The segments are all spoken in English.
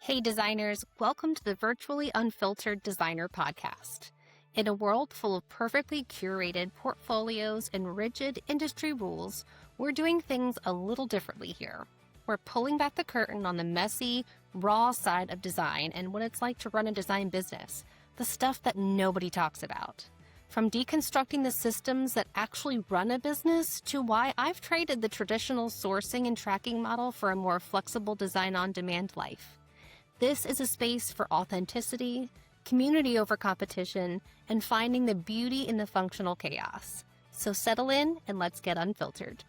Hey designers, welcome to the Virtually Unfiltered Designer Podcast. In a world full of perfectly curated portfolios and rigid industry rules, we're doing things a little differently here. We're pulling back the curtain on the messy, raw side of design and what it's like to run a design business, the stuff that nobody talks about. From deconstructing the systems that actually run a business to why I've traded the traditional sourcing and tracking model for a more flexible design on demand life. This is a space for authenticity, community over competition, and finding the beauty in the functional chaos. So settle in and let's get unfiltered.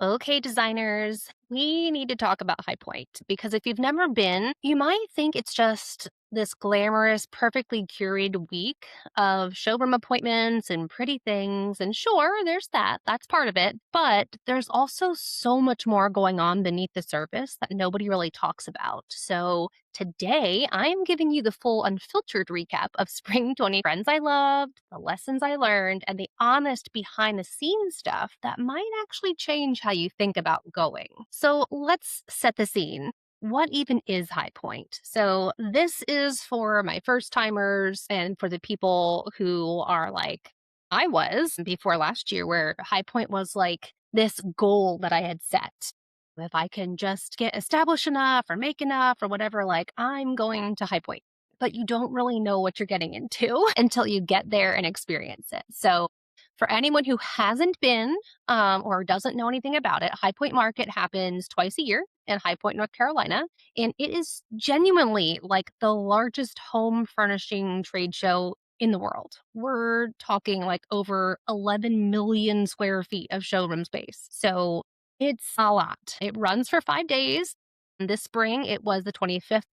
Okay, designers, we need to talk about High Point because if you've never been, you might think it's just this glamorous, perfectly curated week of showroom appointments and pretty things. And sure, there's that. That's part of it. But there's also so much more going on beneath the surface that nobody really talks about. So today, I'm giving you the full unfiltered recap of Spring 20 trends I loved, the lessons I learned, and the honest behind the scenes stuff that might actually change how you think about going. So let's set the scene. What even is High Point? So this is for my first timers and for the people who are like I was before last year, where High Point was like this goal that I had set. If I can just get established enough or make enough or whatever, like I'm going to High Point. But you don't really know what you're getting into until you get there and experience it. So for anyone who hasn't been or doesn't know anything about it, High Point Market happens twice a year in High Point, North Carolina. And it is genuinely like the largest home furnishing trade show in the world. We're talking like over 11 million square feet of showroom space. So it's a lot. It runs for 5 days. This spring, it was the 25th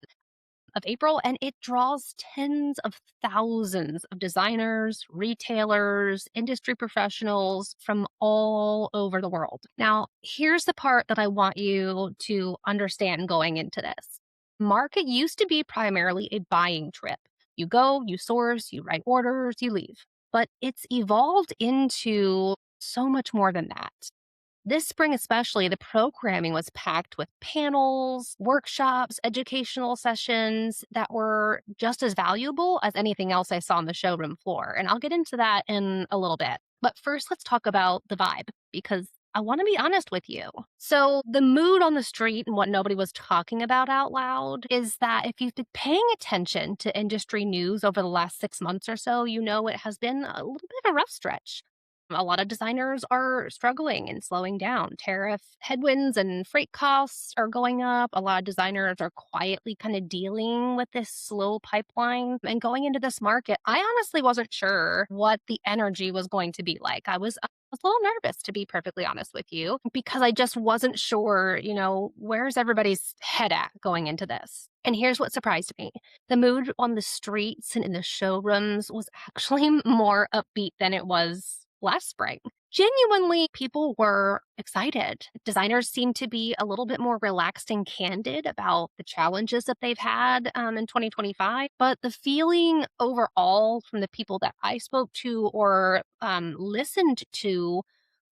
of April, and it draws tens of thousands of designers, retailers, industry professionals from all over the world. Now, here's the part that I want you to understand going into this. Market used to be primarily a buying trip. You go, you source, you write orders, you leave. But it's evolved into so much more than that. This spring, especially, the programming was packed with panels, workshops, educational sessions that were just as valuable as anything else I saw on the showroom floor. And I'll get into that in a little bit. But first, let's talk about the vibe because I want to be honest with you. So, the mood on the street and what nobody was talking about out loud is that if you've been paying attention to industry news over the last 6 months or so, you know it has been a little bit of a rough stretch. A lot of designers are struggling and slowing down. Tariff headwinds and freight costs are going up. A lot of designers are quietly kind of dealing with this slow pipeline. And going into this market, I honestly wasn't sure what the energy was going to be like. I was a little nervous, to be perfectly honest with you, because I just wasn't sure, where's everybody's head at going into this. And here's what surprised me. The mood on the streets and in the showrooms was actually more upbeat than it was last spring. Genuinely, people were excited. Designers seemed to be a little bit more relaxed and candid about the challenges that they've had in 2025. But the feeling overall from the people that I spoke to or listened to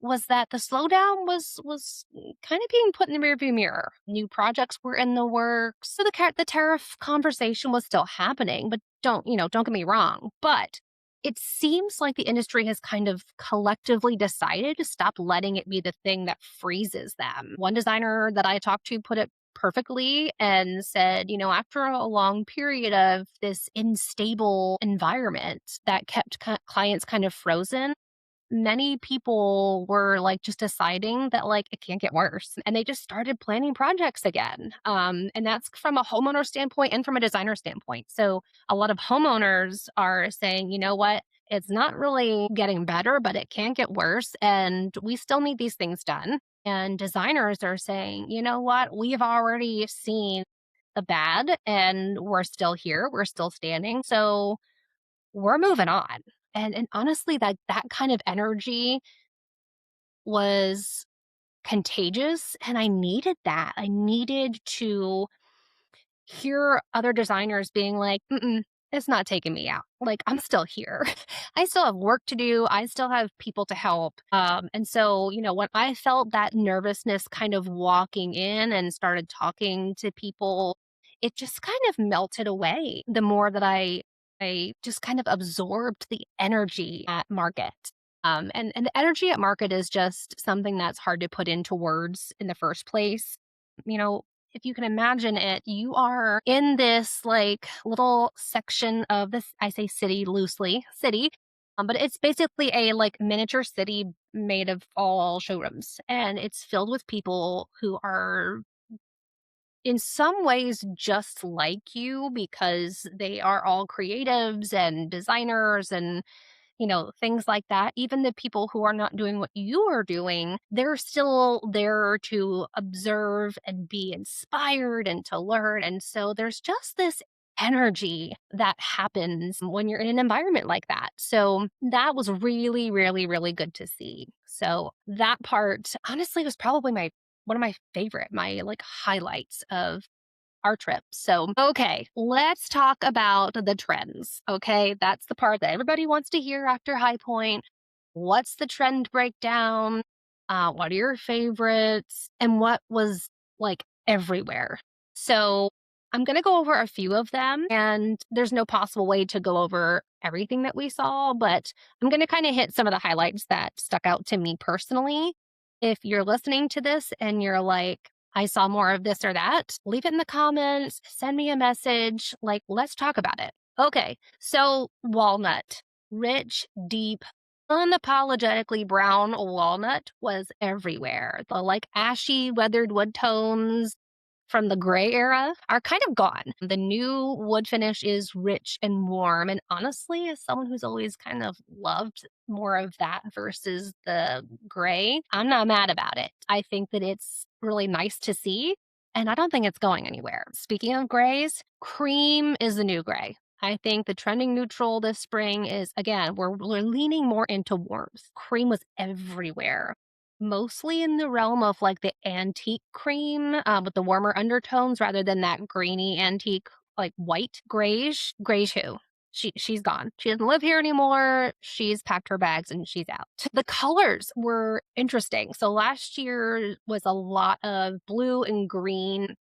was that the slowdown was kind of being put in the rearview mirror. New projects were in the works, so the tariff conversation was still happening. But don't get me wrong. But it seems like the industry has kind of collectively decided to stop letting it be the thing that freezes them. One designer that I talked to put it perfectly and said, after a long period of this unstable environment that kept clients kind of frozen, many people were like just deciding that like it can't get worse and they just started planning projects again, and that's from a homeowner standpoint and from a designer standpoint. So a lot of homeowners are saying, you know what, it's not really getting better but it can't get worse and we still need these things done. And designers are saying, you know what, we've already seen the bad and we're still here, we're still standing, so we're moving on. And honestly, that kind of energy was contagious, and I needed that. I needed to hear other designers being like, "Mm-mm, It's not taking me out. Like, I'm still here. I still have work to do. I still have people to help. And so, when I felt that nervousness kind of walking in and started talking to people, it just kind of melted away the more that I just kind of absorbed the energy at market. And the energy at market is just something that's hard to put into words in the first place. You know, if you can imagine it, you are in this like little section of this, I say city loosely, city, but it's basically a like miniature city made of all showrooms. And it's filled with people who are in some ways just like you because they are all creatives and designers and things like that. Even the people who are not doing what you are doing, they're still there to observe and be inspired and to learn. And so there's just this energy that happens when you're in an environment like that. So that was really, really, really good to see. So that part honestly was probably my one of my favorite, my like highlights of our trip. So, okay, let's talk about the trends. Okay, that's the part that everybody wants to hear after High Point. What's the trend breakdown? What are your favorites? And what was like everywhere? So, I'm going to go over a few of them, and there's no possible way to go over everything that we saw, but I'm going to kind of hit some of the highlights that stuck out to me personally. If you're listening to this and you're like, I saw more of this or that, leave it in the comments, send me a message, like, let's talk about it. Okay, so walnut, rich, deep, unapologetically brown walnut was everywhere. The like ashy, weathered wood tones from the gray era are kind of gone. The new wood finish is rich and warm. And honestly, as someone who's always kind of loved more of that versus the gray, I'm not mad about it. I think that it's really nice to see. And I don't think it's going anywhere. Speaking of grays, cream is the new gray. I think the trending neutral this spring is, again, we're leaning more into warmth. Cream was everywhere, mostly in the realm of like the antique cream with the warmer undertones rather than that grainy antique like white grayish who she's gone. She doesn't live here anymore. She's packed her bags and she's out. The colors were interesting. So last year was a lot of blue and green,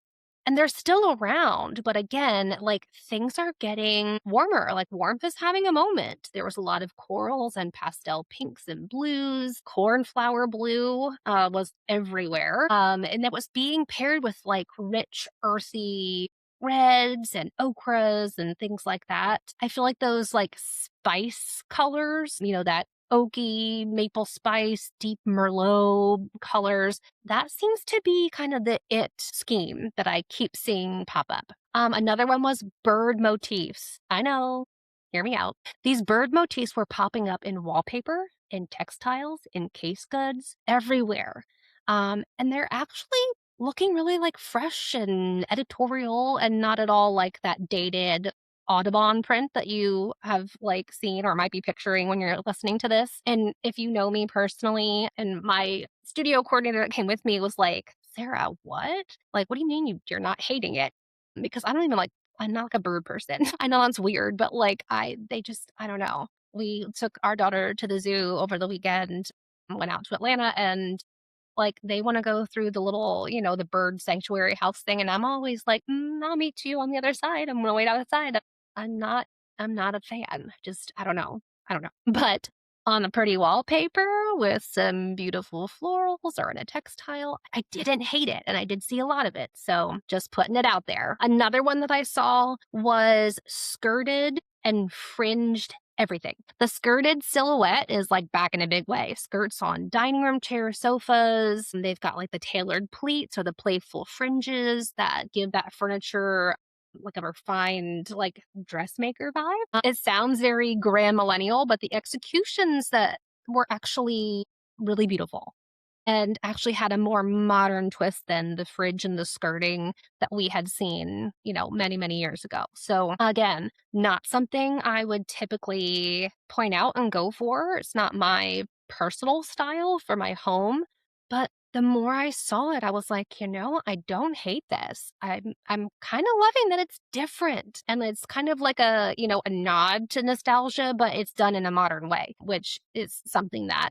and they're still around, but again, like things are getting warmer. Like warmth is having a moment. There was a lot of corals and pastel pinks and blues. Cornflower blue was everywhere. And it was being paired with like rich, earthy reds and ochras and things like that. I feel like those like spice colors, that oaky maple spice, deep merlot colors, that seems to be kind of the it scheme that I keep seeing pop up. Another one was bird motifs. I know, hear me out. These bird motifs were popping up in wallpaper, in textiles, in case goods, everywhere. And they're actually looking really like fresh and editorial and not at all like that dated Audubon print that you have like seen or might be picturing when you're listening to this. And if you know me personally, and my studio coordinator that came with me was like, Sarah, what? Like, what do you mean you're not hating it? Because I don't even like, I'm not like a bird person. I know that's weird, but like, I don't know. We took our daughter to the zoo over the weekend, went out to Atlanta, and like, they wanna go through the little, the bird sanctuary house thing, and I'm always like, I'll meet you on the other side. I'm gonna wait outside." I'm not I'm not a fan. Just I don't know. I don't know. But on a pretty wallpaper with some beautiful florals or in a textile, I didn't hate it, and I did see a lot of it, so just putting it out there. Another one that I saw was skirted and fringed everything. The skirted silhouette is like back in a big way. Skirts on dining room chairs, sofas. And they've got like the tailored pleats or the playful fringes that give that furniture like a refined like dressmaker vibe. It sounds very grand millennial, but the executions that were actually really beautiful and actually had a more modern twist than the fridge and the skirting that we had seen, many, many years ago. So again, not something I would typically point out and go for. It's not my personal style for my home, but the more I saw it, I was like, I don't hate this. I'm kind of loving that it's different. And it's kind of like a nod to nostalgia, but it's done in a modern way, which is something that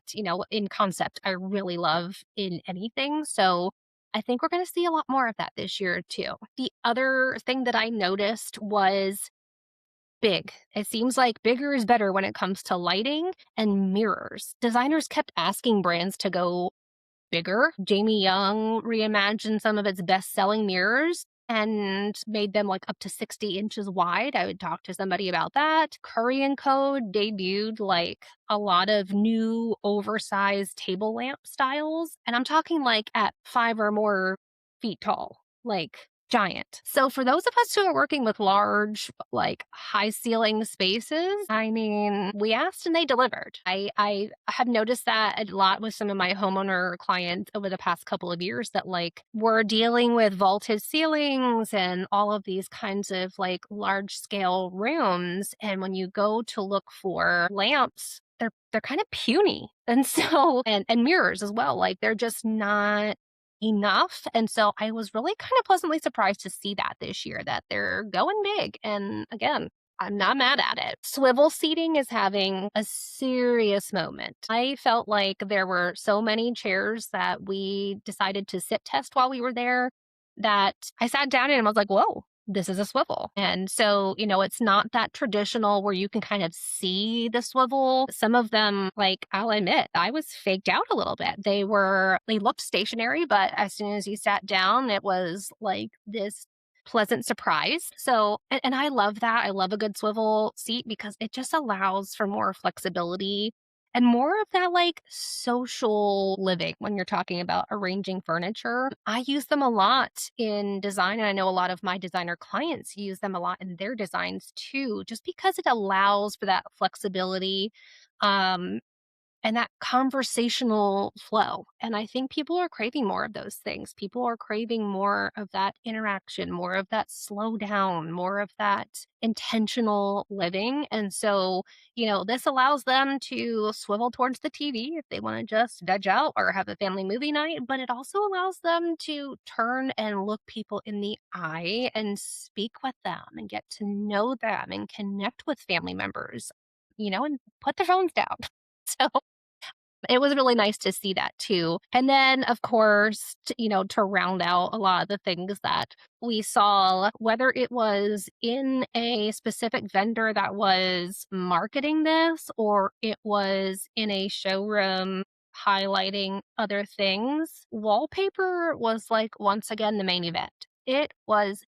in concept I really love in anything. So I think we're going to see a lot more of that this year too. The other thing that I noticed was big. It seems like bigger is better when it comes to lighting and mirrors. Designers kept asking brands to go bigger. Jamie Young reimagined some of its best-selling mirrors and made them like up to 60 inches wide. I would talk to somebody about that. Curry and Code debuted like a lot of new oversized table lamp styles. And I'm talking like at 5 or more feet tall, like giant. So for those of us who are working with large, like high ceiling spaces, I mean, we asked and they delivered. I have noticed that a lot with some of my homeowner clients over the past couple of years that like we're dealing with vaulted ceilings and all of these kinds of like large scale rooms. And when you go to look for lamps, they're kind of puny. And so and mirrors as well. Like they're just not enough. And so I was really kind of pleasantly surprised to see that this year that they're going big. And again, I'm not mad at it. Swivel seating is having a serious moment. I felt like there were so many chairs that we decided to sit test while we were there that I sat down in and I was like, whoa, this is a swivel. And so it's not that traditional where you can kind of see the swivel. Some of them, like I'll admit, I was faked out a little bit. They looked stationary, but as soon as you sat down, it was like this pleasant surprise. So, and I love that. I love a good swivel seat because it just allows for more flexibility and more of that like social living when you're talking about arranging furniture. I use them a lot in design, and I know a lot of my designer clients use them a lot in their designs too, just because it allows for that flexibility. Um, and that conversational flow. And I think people are craving more of those things. People are craving more of that interaction, more of that slow down, more of that intentional living. And so this allows them to swivel towards the TV if they want to just veg out or have a family movie night, but it also allows them to turn and look people in the eye and speak with them and get to know them and connect with family members and put their phones down. So it was really nice to see that too. And then, of course, to round out a lot of the things that we saw, whether it was in a specific vendor that was marketing this or it was in a showroom highlighting other things, wallpaper was like once again the main event. It was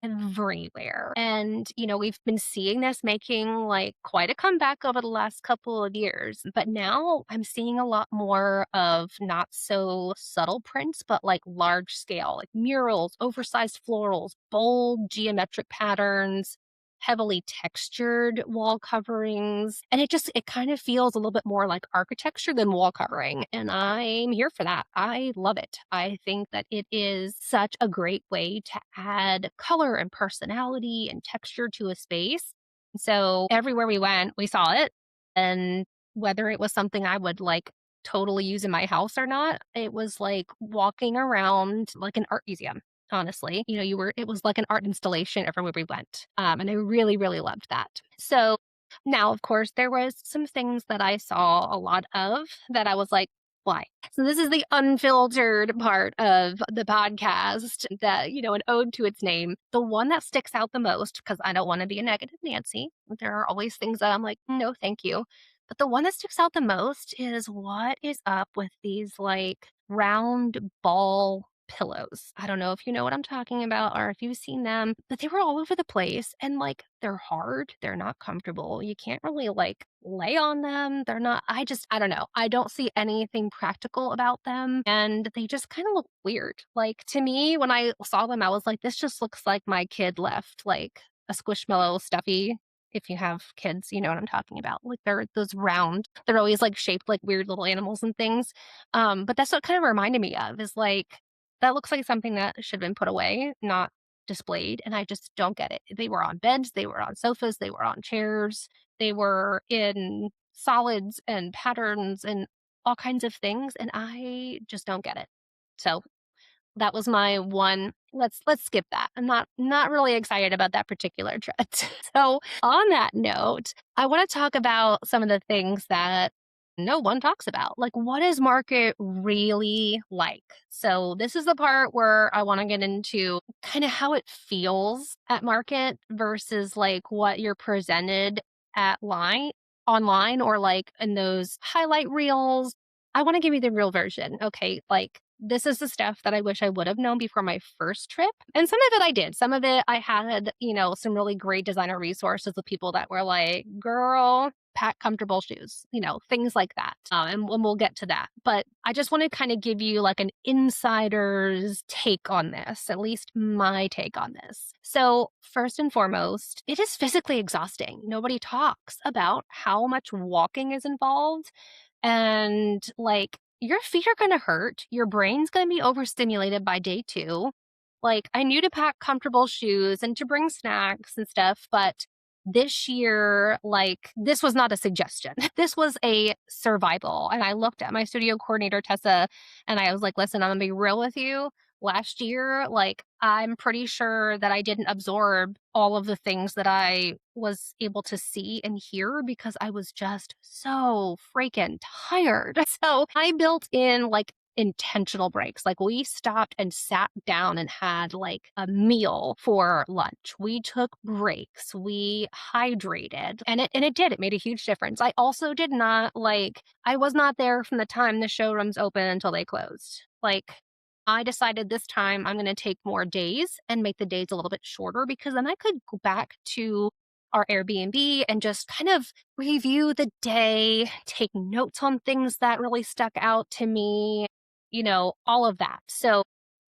everywhere. And we've been seeing this making like quite a comeback over the last couple of years. But now I'm seeing a lot more of not so subtle prints, but like large scale, like murals, oversized florals, bold geometric patterns. Heavily textured wall coverings. And it kind of feels a little bit more like architecture than wall covering. And I'm here for that. I love it. I think that it is such a great way to add color and personality and texture to a space. So everywhere we went, we saw it. And whether it was something I would like totally use in my house or not, it was like walking around like an art museum. Honestly, it was like an art installation everywhere we went. And I really, really loved that. So now, of course, there was some things that I saw a lot of that I was like, why? So this is the unfiltered part of the podcast that an ode to its name. The one that sticks out the most, because I don't want to be a negative Nancy. There are always things that I'm like, no, thank you. But the one that sticks out the most is what is up with these like round ball pillows. I don't know if you know what I'm talking about or if you've seen them, but they were all over the place and like they're hard, they're not comfortable. You can't really like lay on them. I don't know. I don't see anything practical about them and they just kind of look weird. Like to me, when I saw them, I was like, this just looks like my kid left like a squishmallow stuffy. If you have kids, you know what I'm talking about. Like they're those round, they're always like shaped like weird little animals and things. But that's what kind of reminded me of is like that looks like something that should have been put away, not displayed, and I just don't get it. They were on beds, they were on sofas, they were on chairs, they were in solids and patterns and all kinds of things, and I just don't get it. So that was my one. Let's skip that. I'm not really excited about that particular trip. So on that note, I want to talk about some of the things that no one talks about. Like, what is market really like? So this is the part where I want to get into kind of how it feels at market versus like what you're presented at line online or like in those highlight reels. I want to give you the real version. Okay. Like, this is the stuff that I wish I would have known before my first trip. And some of it I did. Some of it I had, some really great designer resources of people that were like, girl, pack comfortable shoes, things like that. And we'll get to that. But I just want to kind of give you like an insider's take on this, at least my take on this. So, first and foremost, it is physically exhausting. Nobody talks about how much walking is involved and like your feet are going to hurt. Your brain's going to be overstimulated by day two. Like, I knew to pack comfortable shoes and to bring snacks and stuff, but this year, like, this was not a suggestion. This was a survival. And I looked at my studio coordinator, Tessa, and I was like, listen, I'm going to be real with you. Last year, like, I'm pretty sure that I didn't absorb all of the things that I was able to see and hear because I was just so freaking tired. So I built in like intentional breaks. Like, we stopped and sat down and had like a meal for lunch. We took breaks. We hydrated. And it made a huge difference. I also did not like I was not there from the time the showrooms open until they closed. Like, I decided this time I'm going to take more days and make the days a little bit shorter because then I could go back to our Airbnb and just kind of review the day, take notes on things that really stuck out to me, all of that. So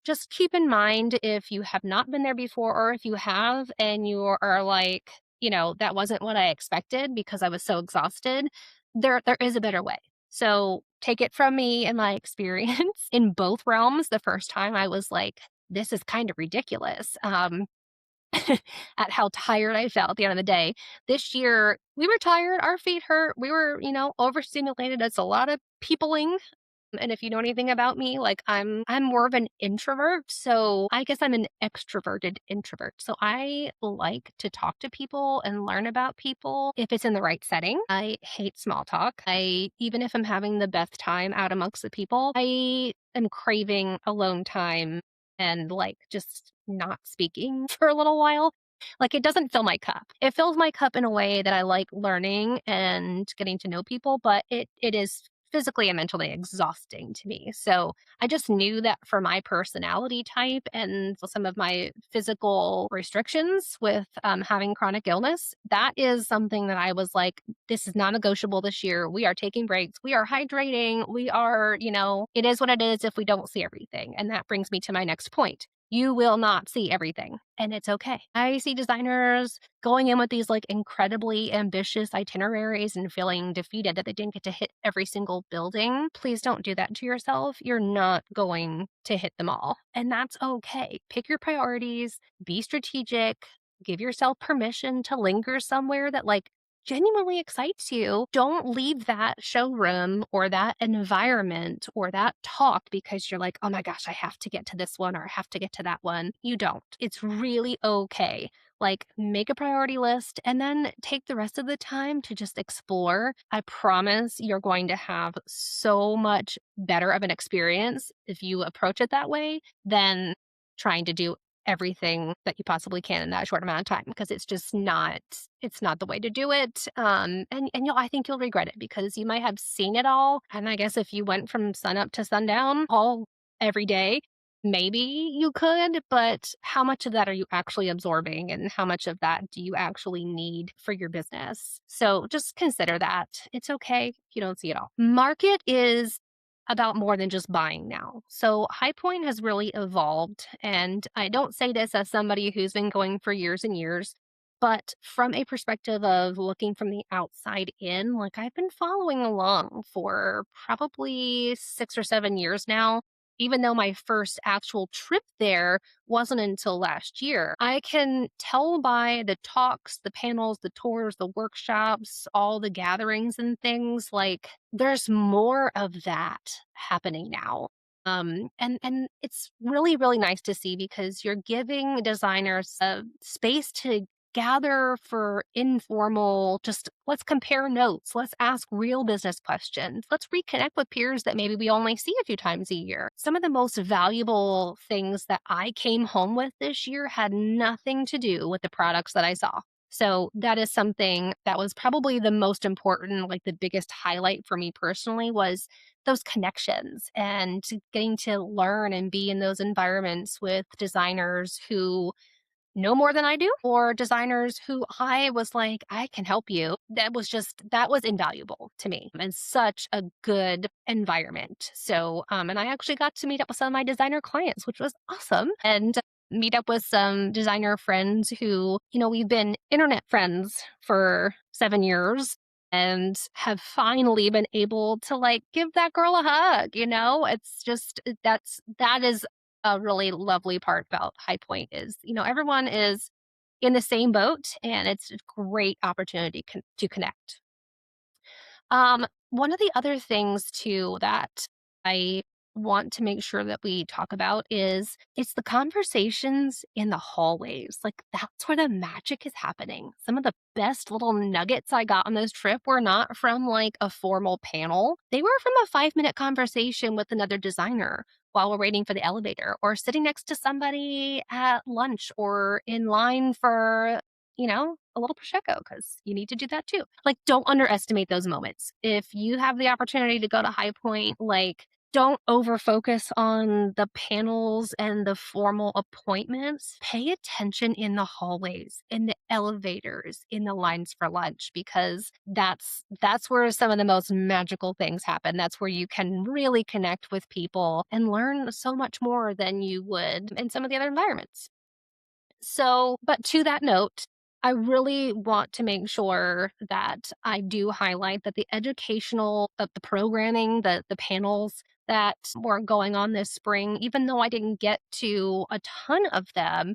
just keep in mind, if you have not been there before, or if you have and you are like, that wasn't what I expected because I was so exhausted, there is a better way. So take it from me and my experience in both realms. The first time I was like, this is kind of ridiculous. At how tired I felt at the end of the day. This year, we were tired, our feet hurt, we were, overstimulated. It's a lot of peopling. And if you know anything about me, like, I'm more of an introvert, so I guess I'm an extroverted introvert. So I like to talk to people and learn about people if it's in the right setting. I hate small talk. Even if I'm having the best time out amongst the people, I am craving alone time and like just not speaking for a little while. Like, it doesn't fill my cup. It fills my cup in a way that I like learning and getting to know people, but it is physically and mentally exhausting to me. So I just knew that for my personality type and some of my physical restrictions with having chronic illness, that is something that I was like, this is non negotiable this year. We are taking breaks. We are hydrating. We are, it is what it is if we don't see everything. And that brings me to my next point. You will not see everything, and it's okay. I see designers going in with these like incredibly ambitious itineraries and feeling defeated that they didn't get to hit every single building. Please don't do that to yourself. You're not going to hit them all, and that's okay. Pick your priorities, be strategic, give yourself permission to linger somewhere that like genuinely excites you. Don't leave that showroom or that environment or that talk because you're like, oh my gosh, I have to get to this one or I have to get to that one. You don't. It's really okay. Like, make a priority list and then take the rest of the time to just explore. I promise you're going to have so much better of an experience if you approach it that way than trying to do everything that you possibly can in that short amount of time, because it's not the way to do it. And I think you'll regret it because you might have seen it all. And I guess if you went from sun up to sundown all every day, maybe you could, but how much of that are you actually absorbing and how much of that do you actually need for your business? So just consider that. It's okay if you don't see it all. Market is about more than just buying now. So High Point has really evolved. And I don't say this as somebody who's been going for years and years, but from a perspective of looking from the outside in, like, I've been following along for probably 6 or 7 years now. Even though my first actual trip there wasn't until last year, I can tell by the talks, the panels, the tours, the workshops, all the gatherings and things, like, there's more of that happening now. And it's really, really nice to see because you're giving designers a space to gather for informal, just let's compare notes, let's ask real business questions, let's reconnect with peers that maybe we only see a few times a year. Some of the most valuable things that I came home with this year had nothing to do with the products that I saw. So that is something that was probably the most important, like the biggest highlight for me personally was those connections and getting to learn and be in those environments with designers who know more than I do, or designers who I was like, I can help you. That was invaluable to me and such a good environment. So, and I actually got to meet up with some of my designer clients, which was awesome. And meet up with some designer friends who, we've been internet friends for 7 years and have finally been able to like give that girl a hug. It's just that is a really lovely part about High Point is, everyone is in the same boat and it's a great opportunity to connect. One of the other things too that I want to make sure that we talk about is it's the conversations in the hallways. Like that's where the magic is happening. Some of the best little nuggets I got on this trip were not from like a formal panel. They were from a 5-minute conversation with another designer while we're waiting for the elevator or sitting next to somebody at lunch or in line for a little prosecco because you need to do that too. Like, don't underestimate those moments. If you have the opportunity to go to High Point, like, don't over focus on the panels and the formal appointments. Pay attention in the hallways, in the elevators, in the lines for lunch, because that's where some of the most magical things happen. That's where you can really connect with people and learn so much more than you would in some of the other environments. So, but to that note, I really want to make sure that I do highlight that the educational of the programming, the panels that were going on this spring, even though I didn't get to a ton of them,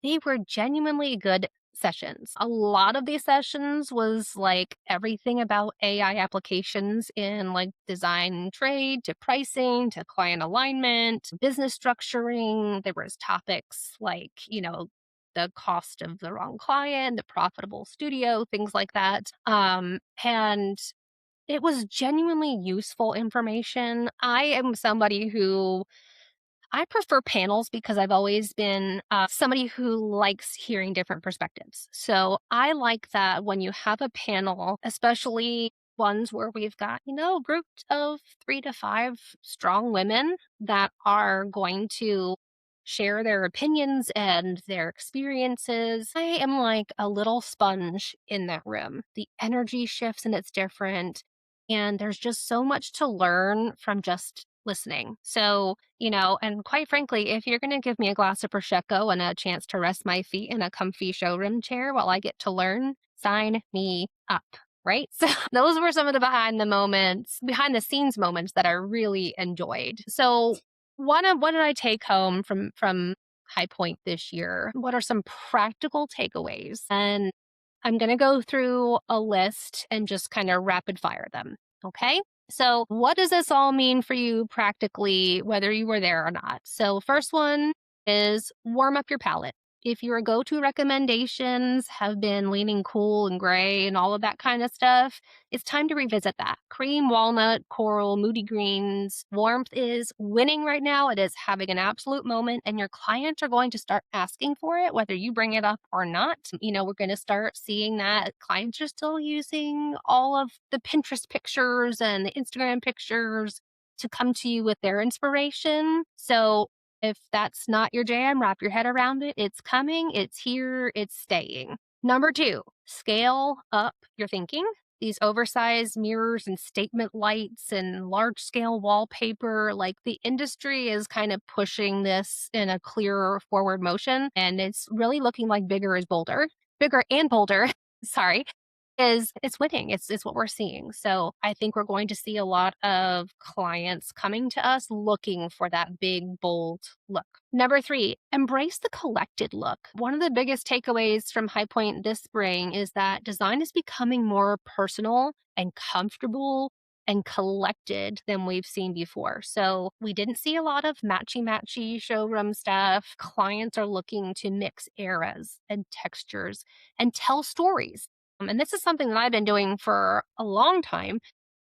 they were genuinely good sessions. A lot of these sessions was like everything about AI applications in like design and trade to pricing to client alignment, business structuring. There was topics like, the cost of the wrong client, the profitable studio, things like that. And it was genuinely useful information. I am somebody who I prefer panels because I've always been somebody who likes hearing different perspectives. So I like that when you have a panel, especially ones where we've got, a group of 3 to 5 strong women that are going to share their opinions and their experiences. I am like a little sponge in that room. The energy shifts and it's different. And there's just so much to learn from just listening. So, and quite frankly, if you're going to give me a glass of Prosecco and a chance to rest my feet in a comfy showroom chair while I get to learn, sign me up. Right. So those were some of the behind the scenes moments that I really enjoyed. So what did I take home from High Point this year? What are some practical takeaways? And I'm going to go through a list and just kind of rapid fire them. Okay. So, what does this all mean for you practically, whether you were there or not? So, first one is warm up your palate. If your go to recommendations have been leaning cool and gray and all of that kind of stuff, it's time to revisit that. Cream, walnut, coral, moody greens. Warmth is winning right now. It is having an absolute moment, and your clients are going to start asking for it, whether you bring it up or not. We're going to start seeing that clients are still using all of the Pinterest pictures and the Instagram pictures to come to you with their inspiration. So if that's not your jam, wrap your head around it. It's coming, it's here, it's staying. Number 2, scale up your thinking. These oversized mirrors and statement lights and large scale wallpaper, like the industry is kind of pushing this in a clearer forward motion. And it's really looking like bigger and bolder. Sorry, is it's winning. It's what we're seeing. So I think we're going to see a lot of clients coming to us looking for that big, bold look. Number 3, embrace the collected look. One of the biggest takeaways from High Point this spring is that design is becoming more personal and comfortable and collected than we've seen before. So we didn't see a lot of matchy-matchy showroom stuff. Clients are looking to mix eras and textures and tell stories. And this is something that I've been doing for a long time.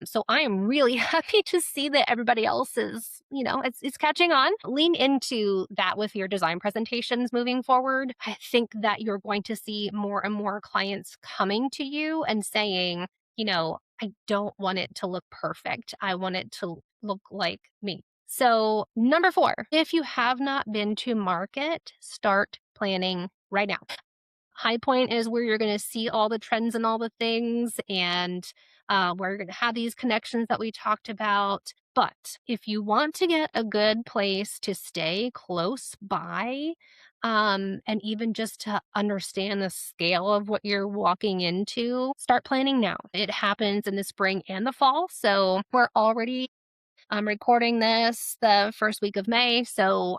So I am really happy to see that everybody else is, it's catching on. Lean into that with your design presentations moving forward. I think that you're going to see more and more clients coming to you and saying, I don't want it to look perfect. I want it to look like me. So, number 4, if you have not been to market, start planning right now. High Point is where you're going to see all the trends and all the things, and where you're going to have these connections that we talked about. But if you want to get a good place to stay close by, and even just to understand the scale of what you're walking into, start planning now. It happens in the spring and the fall. So we're already I'm recording this the first week of May. So,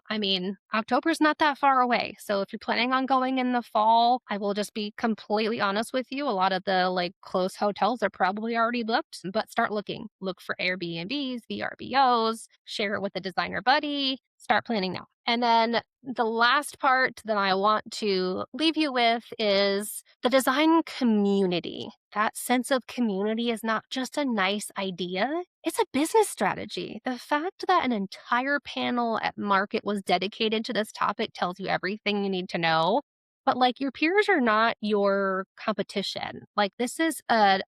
October's not that far away. So, if you're planning on going in the fall, I will just be completely honest with you. A lot of the close hotels are probably already booked, but start looking. Look for Airbnbs, VRBOs, share it with a designer buddy, start planning now. And then the last part that I want to leave you with is the design community. That sense of community is not just a nice idea, it's a business strategy. The fact that an entire panel at Market was dedicated to this topic tells you everything you need to know. But your peers are not your competition. This is an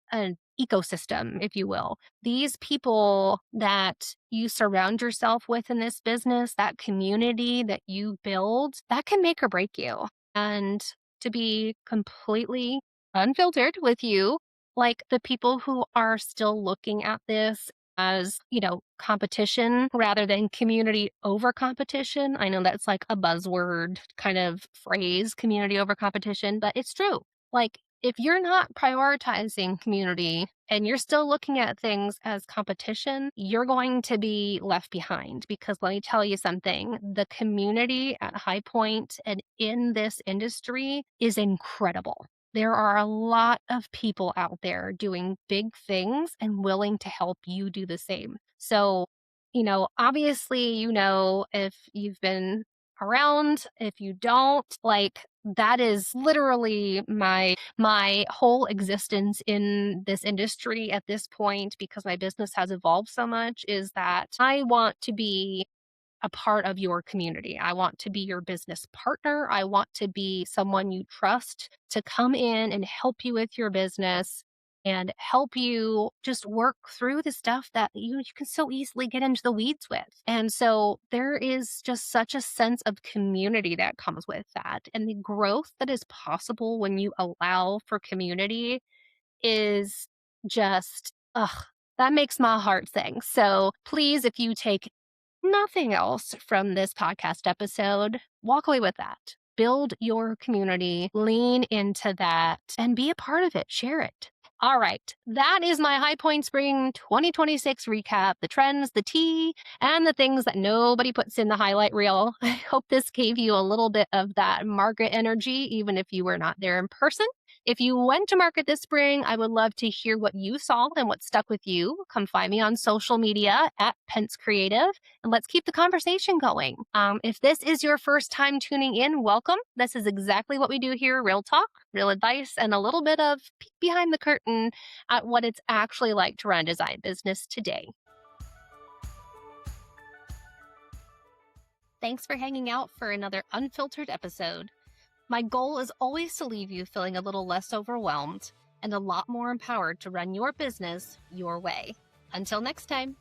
ecosystem, if you will. These people that you surround yourself with in this business, that community that you build, that can make or break you. And to be completely unfiltered with you, the people who are still looking at this as, competition rather than community over competition. I know that's a buzzword kind of phrase, community over competition, but it's true. If you're not prioritizing community and you're still looking at things as competition, you're going to be left behind, because let me tell you something, the community at High Point and in this industry is incredible. There are a lot of people out there doing big things and willing to help you do the same. So, obviously, if you've been around, if you don't, that is literally my whole existence in this industry at this point, because my business has evolved so much, is that I want to be a part of your community. I want to be your business partner. I want to be someone you trust to come in and help you with your business and help you just work through the stuff that you can so easily get into the weeds with. And so there is just such a sense of community that comes with that. And the growth that is possible when you allow for community is just, that makes my heart sing. So please, if you take nothing else from this podcast episode, walk away with that. Build your community, lean into that, and be a part of it. Share it. All right. That is my High Point Spring 2026 recap, the trends, the tea, and the things that nobody puts in the highlight reel. I hope this gave you a little bit of that market energy, even if you were not there in person. If you went to market this spring, I would love to hear what you saw and what stuck with you. Come find me on social media at Pence Creative, and let's keep the conversation going. If this is your first time tuning in, welcome. This is exactly what we do here, real talk, real advice, and a little bit of peek behind the curtain at what it's actually like to run a design business today. Thanks for hanging out for another Unfiltered episode. My goal is always to leave you feeling a little less overwhelmed and a lot more empowered to run your business your way. Until next time.